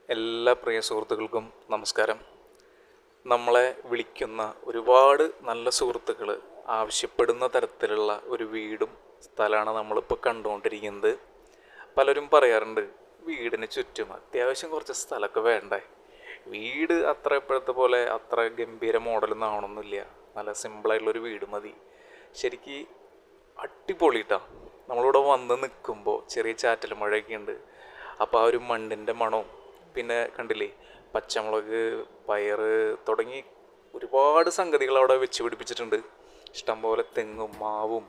എല്ലാ പ്രിയ സുഹൃത്തുക്കൾക്കും നമസ്കാരം. നമ്മളെ വിളിക്കുന്ന ഒരുപാട് നല്ല സുഹൃത്തുക്കൾ ആവശ്യപ്പെടുന്ന തരത്തിലുള്ള ഒരു വീടും സ്ഥലമാണ് നമ്മളിപ്പോൾ കണ്ടുകൊണ്ടിരിക്കുന്നത്. പലരും പറയാറുണ്ട്, വീടിന് ചുറ്റും അത്യാവശ്യം കുറച്ച് സ്ഥലമൊക്കെ വേണ്ടേ, വീട് അത്ര ഇപ്പോഴത്തെ പോലെ അത്ര ഗംഭീര മോഡലൊന്നും ആവണമെന്നില്ല, നല്ല സിമ്പിളായിട്ടുള്ളൊരു വീട് മതി. ശരിക്ക് അടിപൊളിട്ടാ. നമ്മളിവിടെ വന്ന് നിൽക്കുമ്പോൾ ചെറിയ ചാറ്റൽ മഴയൊക്കെ ഉണ്ട്. അപ്പോൾ ആ ഒരു മണ്ണിൻ്റെ മണവും, പിന്നെ കണ്ടില്ലേ പച്ചമുളക്, പയറ് തുടങ്ങി ഒരുപാട് സംഗതികൾ അവിടെ വെച്ച് പിടിപ്പിച്ചിട്ടുണ്ട്. ഇഷ്ടംപോലെ തെങ്ങും മാവും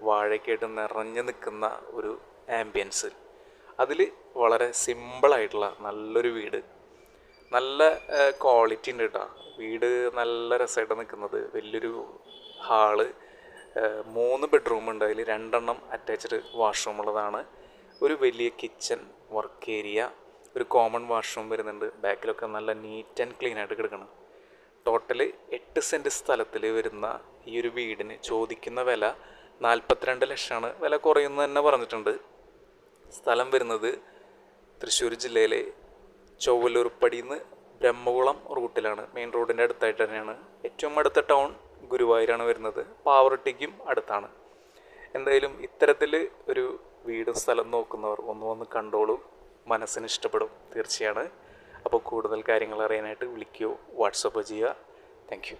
വാഴയൊക്കെ ആയിട്ട് നിറഞ്ഞു നിൽക്കുന്ന ഒരു ആംബിയൻസ്. അതിൽ വളരെ സിമ്പിളായിട്ടുള്ള നല്ലൊരു വീട്, നല്ല ക്വാളിറ്റി ഉണ്ട് കേട്ടോ. വീട് നല്ല രസമായിട്ട് നിൽക്കുന്നത്. വലിയൊരു ഹാള്, 3 ബെഡ്റൂം ഉണ്ട്. അതിൽ 2 അറ്റാച്ച്ഡ് വാഷ്റൂം ഉള്ളതാണ്. ഒരു വലിയ കിച്ചൺ, വർക്ക് ഏരിയ, ഒരു കോമൺ വാഷ്റൂം വരുന്നുണ്ട്. ബാക്കിലൊക്കെ നല്ല നീറ്റ് ആൻഡ് ക്ലീൻ ആയിട്ട് കിടക്കണം. ടോട്ടല് 8 സെൻറ്റ് സ്ഥലത്തിൽ വരുന്ന ഈ ഒരു വീടിന് ചോദിക്കുന്ന വില 42 ലക്ഷമാണ്. വില കുറയുന്നു തന്നെ പറഞ്ഞിട്ടുണ്ട്. സ്ഥലം വരുന്നത് തൃശ്ശൂർ ജില്ലയിലെ ചൊവ്വലൂർപ്പടിയിൽ നിന്ന് ബ്രഹ്മകുളം റൂട്ടിലാണ്. മെയിൻ റോഡിൻ്റെ അടുത്തായിട്ട് തന്നെയാണ്. ഏറ്റവും അടുത്ത ടൗൺ ഗുരുവായൂരാണ് വരുന്നത്. പാവറട്ടിക്കും അടുത്താണ്. എന്തായാലും ഇത്തരത്തിൽ ഒരു വീടും സ്ഥലം നോക്കുന്നവർ ഒന്ന് വന്ന് കണ്ടോളൂ, മനസ്സിന് ഇഷ്ടപ്പെടും തീർച്ചയാണ്. അപ്പോൾ കൂടുതൽ കാര്യങ്ങൾ അറിയാനായിട്ട് വിളിക്കുകയോ വാട്സപ്പ് ചെയ്യുക. Thank you.